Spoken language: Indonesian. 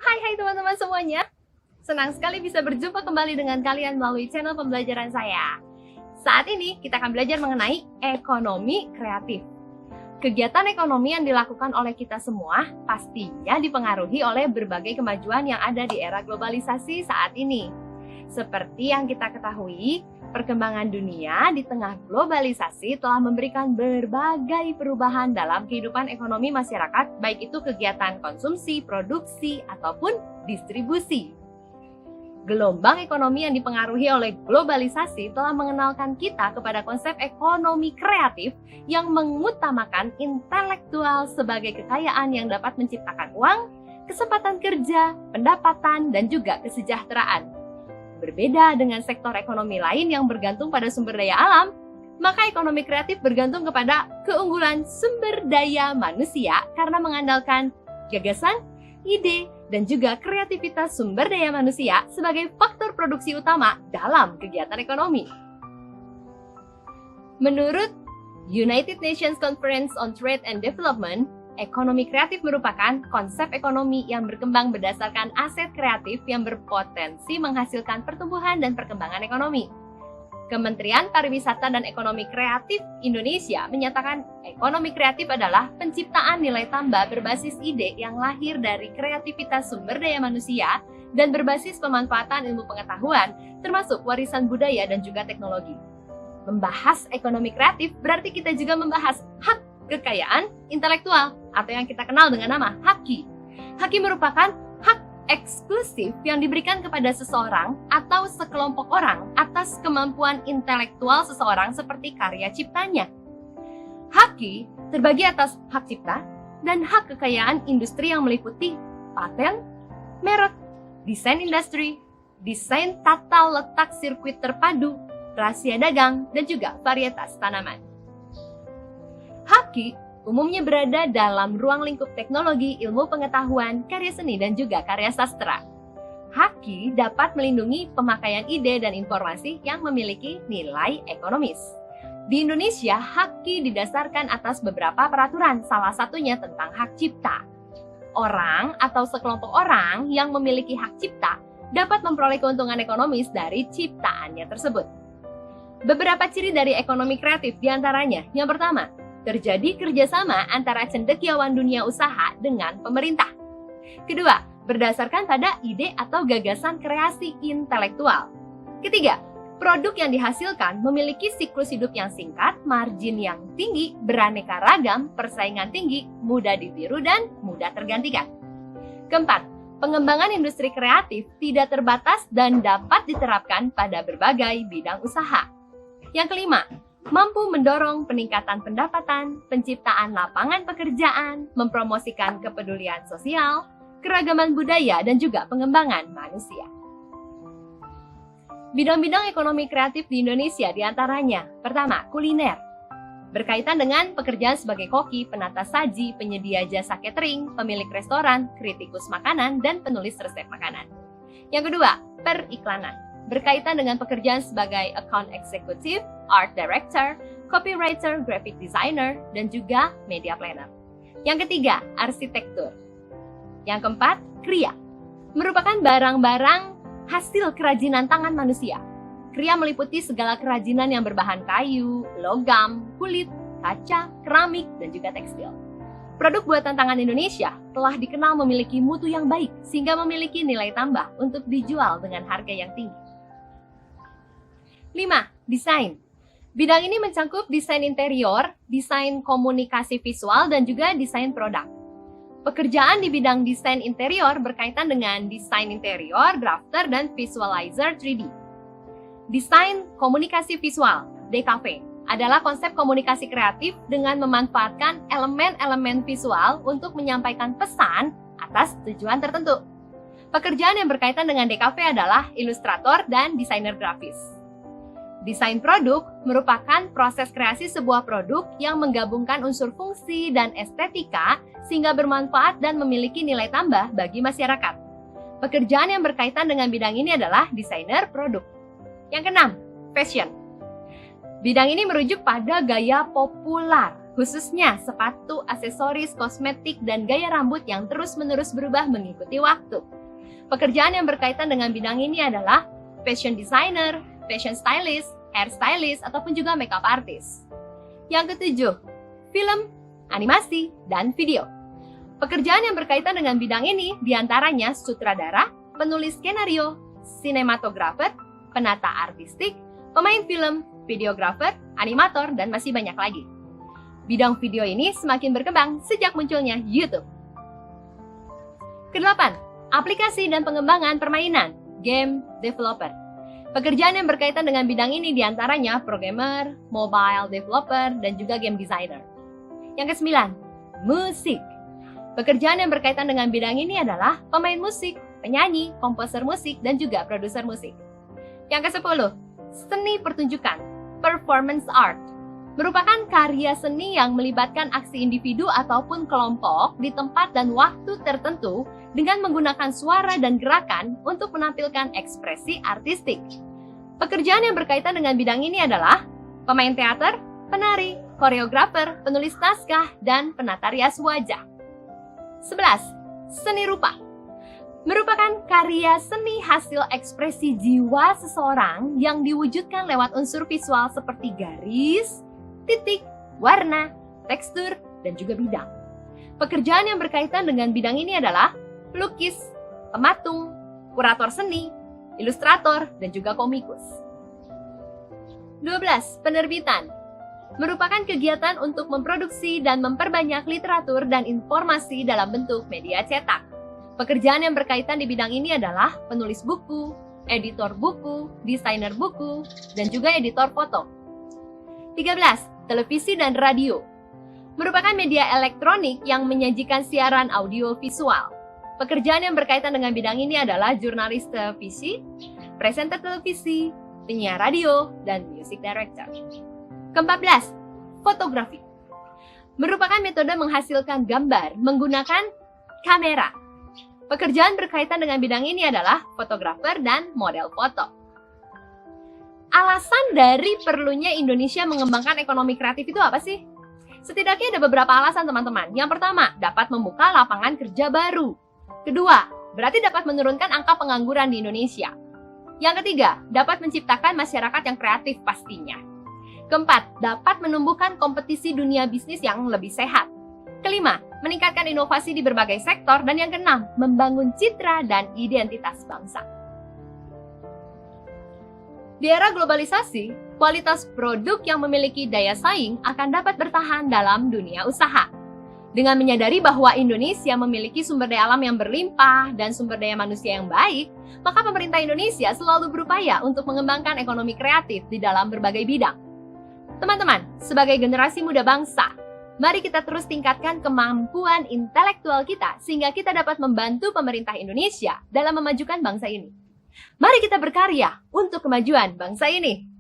Hai teman-teman semuanya. Senang sekali bisa berjumpa kembali dengan kalian melalui channel pembelajaran saya. Saat ini kita akan belajar mengenai ekonomi kreatif. Kegiatan ekonomi yang dilakukan oleh kita semua pastinya dipengaruhi oleh berbagai kemajuan yang ada di era globalisasi saat ini. Seperti yang kita ketahui, perkembangan dunia di tengah globalisasi telah memberikan berbagai perubahan dalam kehidupan ekonomi masyarakat, baik itu kegiatan konsumsi, produksi, ataupun distribusi. Gelombang ekonomi yang dipengaruhi oleh globalisasi telah mengenalkan kita kepada konsep ekonomi kreatif yang mengutamakan intelektual sebagai kekayaan yang dapat menciptakan uang, kesempatan kerja, pendapatan, dan juga kesejahteraan. Berbeda dengan sektor ekonomi lain yang bergantung pada sumber daya alam, maka ekonomi kreatif bergantung kepada keunggulan sumber daya manusia karena mengandalkan gagasan, ide, dan juga kreativitas sumber daya manusia sebagai faktor produksi utama dalam kegiatan ekonomi. Menurut United Nations Conference on Trade and Development, ekonomi kreatif merupakan konsep ekonomi yang berkembang berdasarkan aset kreatif yang berpotensi menghasilkan pertumbuhan dan perkembangan ekonomi. Kementerian Pariwisata dan Ekonomi Kreatif Indonesia menyatakan ekonomi kreatif adalah penciptaan nilai tambah berbasis ide yang lahir dari kreativitas sumber daya manusia dan berbasis pemanfaatan ilmu pengetahuan, termasuk warisan budaya dan juga teknologi. Membahas ekonomi kreatif berarti kita juga membahas hak kekayaan intelektual atau yang kita kenal dengan nama haki. Haki merupakan hak eksklusif yang diberikan kepada seseorang atau sekelompok orang atas kemampuan intelektual seseorang seperti karya ciptanya. Haki terbagi atas hak cipta dan hak kekayaan industri yang meliputi paten, merek, desain industri, desain tata letak sirkuit terpadu, rahasia dagang, dan juga varietas tanaman. Haki umumnya berada dalam ruang lingkup teknologi, ilmu pengetahuan, karya seni, dan juga karya sastra. Haki dapat melindungi pemakaian ide dan informasi yang memiliki nilai ekonomis. Di Indonesia, haki didasarkan atas beberapa peraturan, salah satunya tentang hak cipta. Orang atau sekelompok orang yang memiliki hak cipta dapat memperoleh keuntungan ekonomis dari ciptaannya tersebut. Beberapa ciri dari ekonomi kreatif diantaranya, yang pertama, terjadi kerjasama antara cendekiawan dunia usaha dengan pemerintah. Kedua, berdasarkan pada ide atau gagasan kreasi intelektual. Ketiga, produk yang dihasilkan memiliki siklus hidup yang singkat, margin yang tinggi, beraneka ragam, persaingan tinggi, mudah ditiru, dan mudah tergantikan. Keempat, pengembangan industri kreatif tidak terbatas dan dapat diterapkan pada berbagai bidang usaha. Yang kelima, mampu mendorong peningkatan pendapatan, penciptaan lapangan pekerjaan, mempromosikan kepedulian sosial, keragaman budaya, dan juga pengembangan manusia. Bidang-bidang ekonomi kreatif di Indonesia diantaranya, pertama, kuliner. Berkaitan dengan pekerjaan sebagai koki, penata saji, penyedia jasa catering, pemilik restoran, kritikus makanan, dan penulis resep makanan. Yang kedua, periklanan. Berkaitan dengan pekerjaan sebagai account executive, art director, copywriter, graphic designer, dan juga media planner. Yang ketiga, arsitektur. Yang keempat, kriya. Merupakan barang-barang hasil kerajinan tangan manusia. Kriya meliputi segala kerajinan yang berbahan kayu, logam, kulit, kaca, keramik, dan juga tekstil. Produk buatan tangan Indonesia telah dikenal memiliki mutu yang baik sehingga memiliki nilai tambah untuk dijual dengan harga yang tinggi. 5. Desain. Bidang ini mencakup desain interior, desain komunikasi visual, dan juga desain produk. Pekerjaan di bidang desain interior berkaitan dengan desain interior, drafter, dan visualizer 3D. Desain komunikasi visual, DKV, adalah konsep komunikasi kreatif dengan memanfaatkan elemen-elemen visual untuk menyampaikan pesan atas tujuan tertentu. Pekerjaan yang berkaitan dengan DKV adalah ilustrator dan desainer grafis. Desain produk merupakan proses kreasi sebuah produk yang menggabungkan unsur fungsi dan estetika sehingga bermanfaat dan memiliki nilai tambah bagi masyarakat. Pekerjaan yang berkaitan dengan bidang ini adalah desainer produk. Yang keenam, fashion. Bidang ini merujuk pada gaya populer khususnya sepatu, aksesoris, kosmetik, dan gaya rambut yang terus-menerus berubah mengikuti waktu. Pekerjaan yang berkaitan dengan bidang ini adalah fashion designer, fashion stylist, hair stylist, ataupun juga makeup artist. Yang ketujuh, film, animasi, dan video. Pekerjaan yang berkaitan dengan bidang ini diantaranya sutradara, penulis skenario, sinematografer, penata artistik, pemain film, videografer, animator, dan masih banyak lagi. Bidang video ini semakin berkembang sejak munculnya YouTube. Kedelapan, aplikasi dan pengembangan permainan, game developer. Pekerjaan yang berkaitan dengan bidang ini diantaranya programmer, mobile developer, dan juga game designer. Yang kesembilan, musik. Pekerjaan yang berkaitan dengan bidang ini adalah pemain musik, penyanyi, komposer musik, dan juga produser musik. Yang ke-10, seni pertunjukan, performance art. Merupakan karya seni yang melibatkan aksi individu ataupun kelompok di tempat dan waktu tertentu dengan menggunakan suara dan gerakan untuk menampilkan ekspresi artistik. Pekerjaan yang berkaitan dengan bidang ini adalah pemain teater, penari, koreografer, penulis naskah, dan penata rias wajah. 11. Seni rupa. Merupakan karya seni hasil ekspresi jiwa seseorang yang diwujudkan lewat unsur visual seperti garis, titik, warna, tekstur, dan juga bidang. Pekerjaan yang berkaitan dengan bidang ini adalah pelukis, pematung, kurator seni, ilustrator, dan juga komikus. 12. Penerbitan. Merupakan kegiatan untuk memproduksi dan memperbanyak literatur dan informasi dalam bentuk media cetak. Pekerjaan yang berkaitan di bidang ini adalah penulis buku, editor buku, desainer buku, dan juga editor foto. 13. Televisi dan radio. Merupakan media elektronik yang menyajikan siaran audio visual. Pekerjaan yang berkaitan dengan bidang ini adalah jurnalis televisi, presenter televisi, penyiar radio, dan music director. Ke-14, fotografi. Merupakan metode menghasilkan gambar menggunakan kamera. Pekerjaan berkaitan dengan bidang ini adalah fotografer dan model foto. Alasan dari perlunya Indonesia mengembangkan ekonomi kreatif itu apa sih? Setidaknya ada beberapa alasan, teman-teman. Yang pertama, dapat membuka lapangan kerja baru. Kedua, berarti dapat menurunkan angka pengangguran di Indonesia. Yang ketiga, dapat menciptakan masyarakat yang kreatif pastinya. Keempat, dapat menumbuhkan kompetisi dunia bisnis yang lebih sehat. Kelima, meningkatkan inovasi di berbagai sektor. Dan yang keenam, membangun citra dan identitas bangsa. Di era globalisasi, kualitas produk yang memiliki daya saing akan dapat bertahan dalam dunia usaha. Dengan menyadari bahwa Indonesia memiliki sumber daya alam yang berlimpah dan sumber daya manusia yang baik, maka pemerintah Indonesia selalu berupaya untuk mengembangkan ekonomi kreatif di dalam berbagai bidang. Teman-teman, sebagai generasi muda bangsa, mari kita terus tingkatkan kemampuan intelektual kita sehingga kita dapat membantu pemerintah Indonesia dalam memajukan bangsa ini. Mari kita berkarya untuk kemajuan bangsa ini.